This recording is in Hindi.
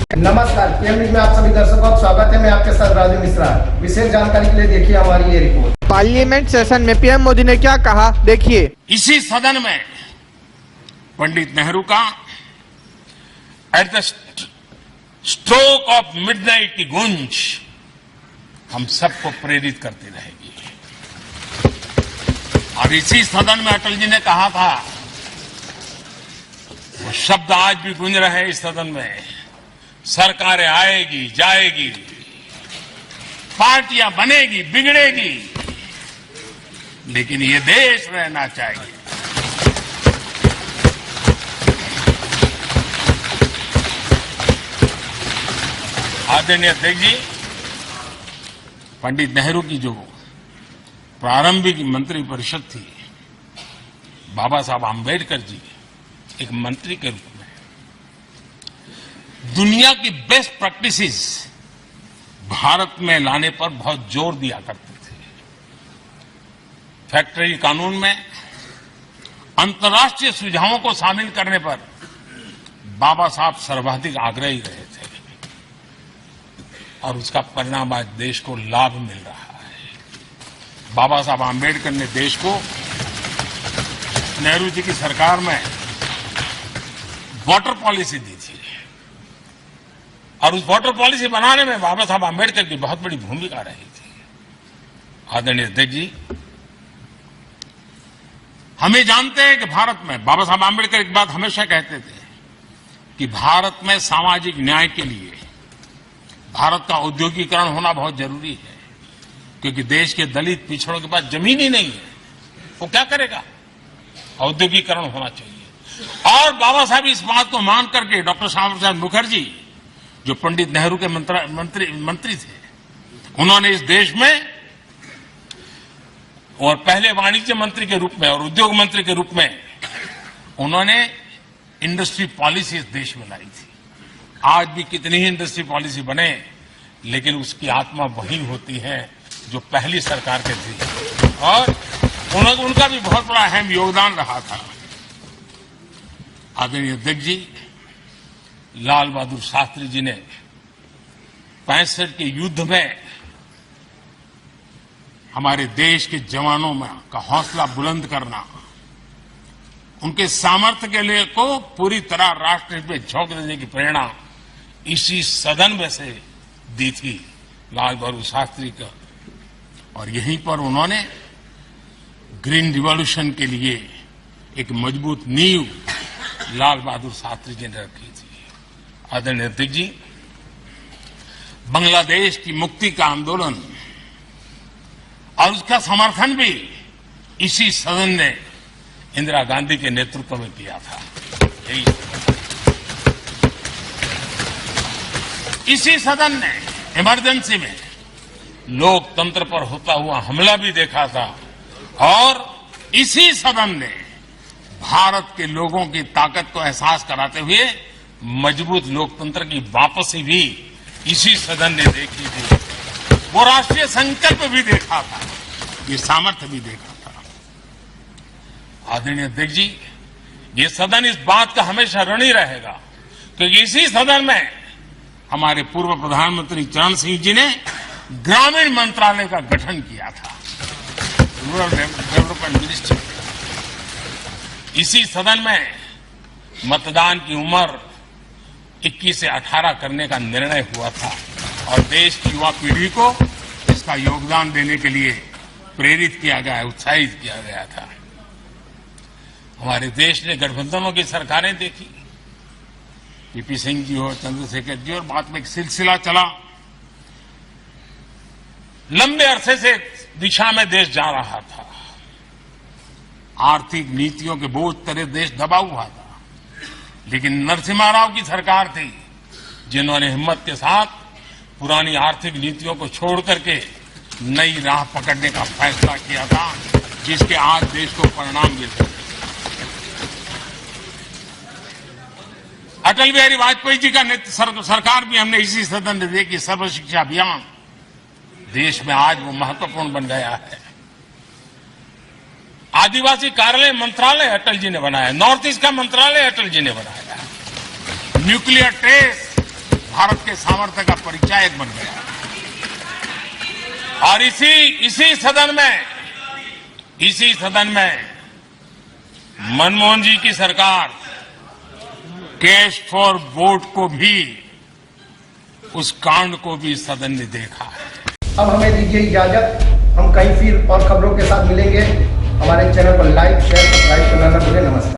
नमस्कार, पीएम न्यूज में आप सभी दर्शकों का स्वागत है। मैं आपके साथ राजू मिश्रा। विशेष जानकारी के लिए देखिए हमारी ये रिपोर्ट। पार्लियामेंट सेशन में पीएम मोदी ने क्या कहा, देखिए। इसी सदन में पंडित नेहरू का at the stroke of midnight की गूंज हम सबको प्रेरित करती रहेगी। और इसी सदन में अटल जी ने कहा था, वो शब्द आज भी गूंज रहे हैं इस सदन में, सरकारें आएगी जाएगी, पार्टियां बनेगी बिगड़ेगी, लेकिन ये देश रहना चाहिए। आदरणीय अध्यक्ष जी, पंडित नेहरू की जो प्रारंभिक मंत्री परिषद थी, बाबा साहब आम्बेडकर जी एक मंत्री के रूप में दुनिया की बेस्ट प्रैक्टिसेस भारत में लाने पर बहुत जोर दिया करते थे। फैक्ट्री कानून में अंतर्राष्ट्रीय सुझावों को शामिल करने पर बाबा साहब सर्वाधिक आग्रही रहे थे और उसका परिणाम आज देश को लाभ मिल रहा है। बाबा साहब आम्बेडकर ने देश को नेहरू जी की सरकार में वाटर पॉलिसी दी थी और उस वाटर पॉलिसी बनाने में बाबा साहब आम्बेडकर की बहुत बड़ी भूमिका रही थी। आदरणीय अध्यक्ष जी, हम ये जानते हैं कि भारत में बाबा साहब आम्बेडकर एक बात हमेशा कहते थे कि भारत में सामाजिक न्याय के लिए भारत का औद्योगिकरण होना बहुत जरूरी है, क्योंकि देश के दलित पिछड़ों के पास जमीन ही नहीं है, वो क्या करेगा? औद्योगिकरण होना चाहिए। और बाबा साहब इस बात को मान करके डॉक्टर श्यामा प्रसाद मुखर्जी, जो पंडित नेहरू के मंत्री थे, उन्होंने इस देश में और पहले वाणिज्य मंत्री के रूप में और उद्योग मंत्री के रूप में उन्होंने इंडस्ट्री पॉलिसी इस देश में लाई थी। आज भी कितनी ही इंडस्ट्री पॉलिसी बने, लेकिन उसकी आत्मा वही होती है जो पहली सरकार के थी, और उनका भी बहुत बड़ा अहम योगदान रहा था। आदरणीय अध्यक्ष जी, लाल बहादुर शास्त्री जी ने 65 के युद्ध में हमारे देश के जवानों में का हौसला बुलंद करना, उनके सामर्थ्य के लिए को पूरी तरह राष्ट्र हित में झोंक देने की प्रेरणा इसी सदन में से दी थी लाल बहादुर शास्त्री का। और यहीं पर उन्होंने ग्रीन रिवॉल्यूशन के लिए एक मजबूत नींव लाल बहादुर शास्त्री जी ने रखी थी। आदरणीय अध्यक्ष जी, बांग्लादेश की मुक्ति का आंदोलन और उसका समर्थन भी इसी सदन ने इंदिरा गांधी के नेतृत्व में किया था। इसी सदन ने इमरजेंसी में लोकतंत्र पर होता हुआ हमला भी देखा था, और इसी सदन ने भारत के लोगों की ताकत को एहसास कराते हुए मजबूत लोकतंत्र की वापसी भी इसी सदन ने देखी थी। वो राष्ट्रीय संकल्प भी देखा था, ये सामर्थ्य भी देखा था। आदरणीय अध्यक्ष जी, ये सदन इस बात का हमेशा ऋणी रहेगा, क्योंकि इसी सदन में हमारे पूर्व प्रधानमंत्री चरण सिंह जी ने ग्रामीण मंत्रालय का गठन किया था, रूरल डेवलपमेंट मिनिस्ट्री। इसी सदन में मतदान की उम्र 21 से 18 करने का निर्णय हुआ था, और देश की युवा पीढ़ी को इसका योगदान देने के लिए प्रेरित किया गया, उत्साहित किया गया था। हमारे देश ने गठबंधनों की सरकारें देखी, पीपी सिंह जी हो, चंद्रशेखर जी, और बाद में एक सिलसिला चला। लंबे अरसे से दिशा में देश जा रहा था, आर्थिक नीतियों के बोझ तले देश दबा हुआ था, लेकिन नरसिम्हा राव की सरकार थी जिन्होंने हिम्मत के साथ पुरानी आर्थिक नीतियों को छोड़ करके नई राह पकड़ने का फैसला किया था, जिसके आज देश को परिणाम मिलते हैं। अटल बिहारी वाजपेयी जी का सरकार भी हमने इसी सदन में देखी। सर्व शिक्षा अभियान देश में आज वो महत्वपूर्ण बन गया है। आदिवासी कार्यालय मंत्रालय अटल जी ने बनाया, नॉर्थ ईस्ट का मंत्रालय अटल जी ने बनाया, न्यूक्लियर टेस्ट भारत के सामर्थ्य का परिचायक बन गया। और इसी सदन में मनमोहन जी की सरकार कैश फॉर वोट को भी, उस कांड को भी सदन ने देखा है। अब हमें दीजिए इजाजत, हम कहीं फिर और खबरों के साथ मिलेंगे। हमारे चैनल पर लाइक शेयर सब्सक्राइब करना न भूलें। नमस्कार।